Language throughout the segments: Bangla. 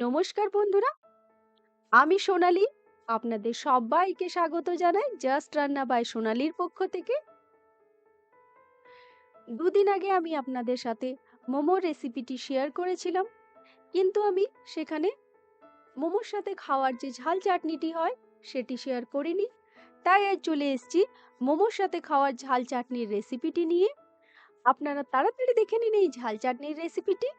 নমস্কার বন্ধুরা, আমি সোনালী। আপনাদের সবাইকে স্বাগত জানাই জাস্ট রান্না বাই সোনালীর পক্ষ থেকে। দুদিন আগে আমি আপনাদের সাথে মোমোর রেসিপিটি শেয়ার করেছিলাম, কিন্তু আমি সেখানে মোমোর সাথে খাওয়ার যে ঝাল চাটনিটি হয় সেটি শেয়ার করিনি। তাই আজ চলে এসেছি মোমোর সাথে খাওয়ার ঝাল চাটনির রেসিপিটি নিয়ে। আপনারা তাড়াতাড়ি দেখে নিন এই ঝাল চাটনির রেসিপিটি।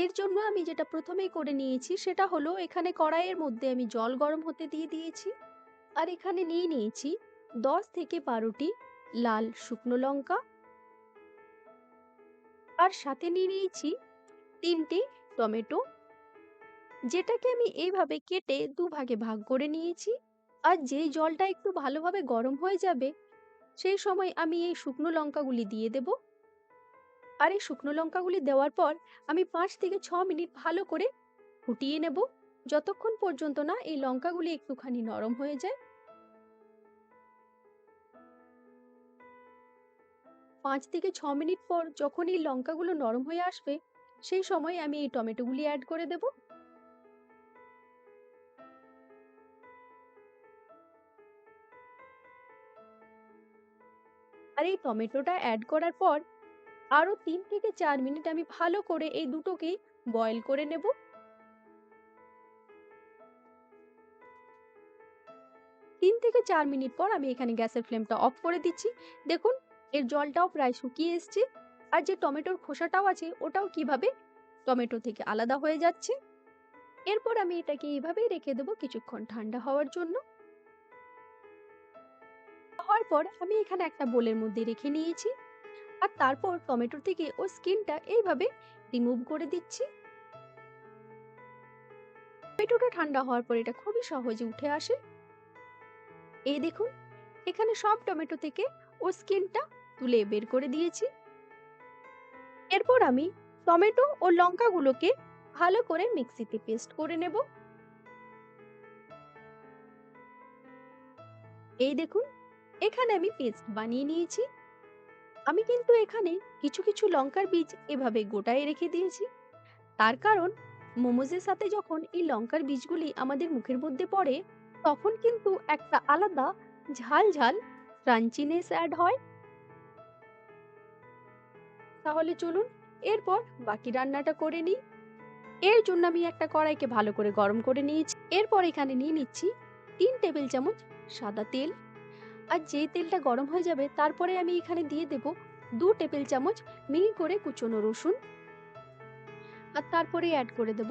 এর জন্য আমি যেটা প্রথমেই করে নিয়েছি সেটা হলো, এখানে কড়াইয়ের মধ্যে আমি জল গরম হতে দিয়ে দিয়েছি। আর এখানে নিয়ে নিয়েছি 10 থেকে 12টি লাল শুকনো লঙ্কা। আর সাথে নিয়ে নিয়েছি 3টি টমেটো, যেটাকে আমি এইভাবে কেটে দুভাগে ভাগ করে নিয়েছি। আর যেই জলটা একটু ভালোভাবে গরম হয়ে যাবে সেই সময় আমি এই শুকনো লঙ্কাগুলি দিয়ে দেব। আর এই শুকনো লঙ্কাগুলি দেওয়ার পর আমি 5 থেকে 6 মিনিট ভালো করে ফুটিয়ে নেব, যতক্ষণ পর্যন্ত না এই লঙ্কাগুলি একটুখানি নরম হয়ে যায়। 5 থেকে 6 মিনিট পর যখন এই লঙ্কাগুলো নরম হয়ে আসবে সেই সময় আমি এই টমেটোগুলি অ্যাড করে দেব। আর এই টমেটোটা অ্যাড করার পর আরো 3 থেকে 4 মিনিট আমি ভালো করে এই দুটোকেই বয়েল করে নেব। 3 থেকে 4 মিনিট পর আমি এখানে গ্যাসের ফ্লেমটা অফ করে দিচ্ছি। দেখুন, এর জলটাও প্রায় শুকিয়ে এসছে। আর যে টমেটোর খোসাটাও আছে ওটাও কিভাবে টমেটো থেকে আলাদা হয়ে যাচ্ছে। এরপর আমি এটাকে এইভাবেই রেখে দেবো কিছুক্ষণ ঠান্ডা হওয়ার জন্য। হওয়ার পর আমি এখানে একটা বোলের মধ্যে রেখে নিয়েছি। আর তারপর টমেটো থেকে ওর স্কিনটা এইভাবে রিমুভ করে দিচ্ছি। টমেটোটা ঠান্ডা হওয়ার পর এটা খুবই সহজে উঠে আসে। এই দেখুন, এখানে সব টমেটো থেকে ওর স্কিনটা তুলে বের করে দিয়েছি। এরপর আমি টমেটো ও লঙ্কাগুলোকে ভালো করে মিক্সিতে পেস্ট করে নেব। এই দেখুন, এখানে আমি পেস্ট বানিয়ে নিয়েছি। আমি কিন্তু এখানে কিছু কিছু লঙ্কার বীজ এভাবে গোটায় রেখে দিয়েছি। তার কারণ, মোমোজের সাথে যখন এই লঙ্কার বীজগুলি আমাদের মুখের মধ্যে পড়ে তখন কিন্তু একটা আলাদা ঝাল ঝাল ক্রাঞ্চিনেস অ্যাড হয়। তাহলে চলুন এরপর বাকি রান্নাটা করে নিই। এর জন্য আমি একটা কড়াইকে ভালো করে গরম করে নিয়েছি। এরপর এখানে নিয়ে নিচ্ছি 3 টেবিল চামচ সাদা তেল। আর যেই তেলটা গরম হয়ে যাবে তারপরে আমি এখানে দিয়ে দেব 2 টেবিল চামচ মিহি করে কুচনো রসুন। আর তারপরে অ্যাড করে দেব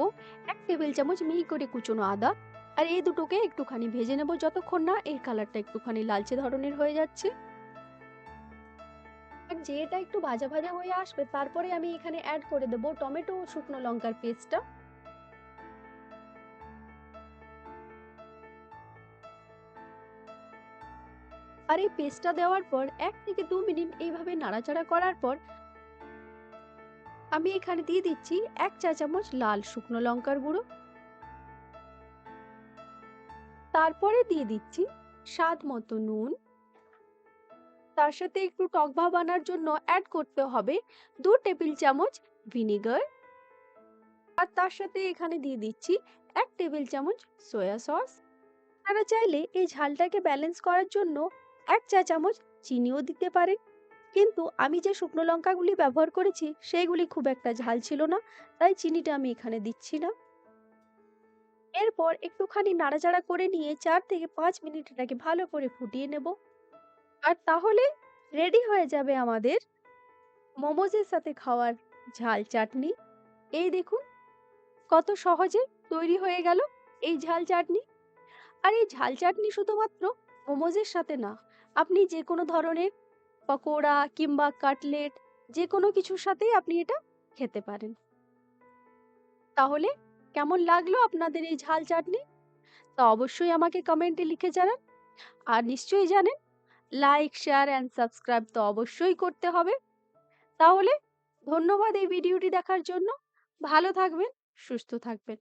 1 টেবিল চামচ মিহি করে কুচনো আদা। আর এই দুটোকে একটুখানি ভেজে নেব যতক্ষণ না এর কালারটা একটুখানি লালচে ধরনের হয়ে যাচ্ছে। আর যে এটা একটু ভাজা ভাজা হয়ে আসবে তারপরে আমি এখানে অ্যাড করে দেব টমেটো ও শুকনো লঙ্কার পেস্টটা। আর এই পেস্টটা দেওয়ার পর 1 থেকে 2 মিনিট এইভাবে নাড়াচাড়া করার পর আমি এখানে দিয়ে দিচ্ছি 1 চা চামচ লাল শুকনো লঙ্কার গুঁড়ো। তারপরে দিয়ে দিচ্ছি স্বাদ মতো নুন। তার সাথে একটু টক ভাব আনার জন্য অ্যাড করতে হবে 2 টেবিল চামচ ভিনেগার। আর তার সাথে এখানে দিয়ে দিচ্ছি 1 টেবিল চামচ সয়া সস। আপনারা চাইলে এই ঝালটাকে ব্যালেন্স করার জন্য 1 চা চামচ চিনিও দিতে পারেন, কিন্তু আমি যে শুকনো লঙ্কাগুলি ব্যবহার করেছি সেইগুলি খুব একটা ঝাল ছিল না, তাই চিনিটা আমি এখানে দিচ্ছি না। এরপর একটুখানি নাড়াচাড়া করে নিয়ে 4 থেকে 5 মিনিট এটাকে ভালো করে ফুটিয়ে নেব। আর তাহলে রেডি হয়ে যাবে আমাদের মোমোজের সাথে খাওয়ার ঝাল চাটনি। এই দেখুন, কত সহজে তৈরি হয়ে গেল এই ঝাল চাটনি। আর এই ঝাল চাটনি শুধুমাত্র মোমোজের সাথে না, আপনি যে কোনো ধরনের পকোড়া কিংবা কাটলেট যে কোনো কিছুর সাথেই আপনি এটা খেতে পারেন। তাহলে কেমন লাগলো আপনাদের এই ঝাল চাটনি? তা অবশ্যই আমাকে কমেন্টে লিখে জানান। আর নিশ্চয়ই জানেন, লাইক শেয়ার অ্যান্ড সাবস্ক্রাইব তো অবশ্যই করতে হবে। তাহলে ধন্যবাদ এই ভিডিওটি দেখার জন্য। ভালো থাকবেন, সুস্থ থাকবেন।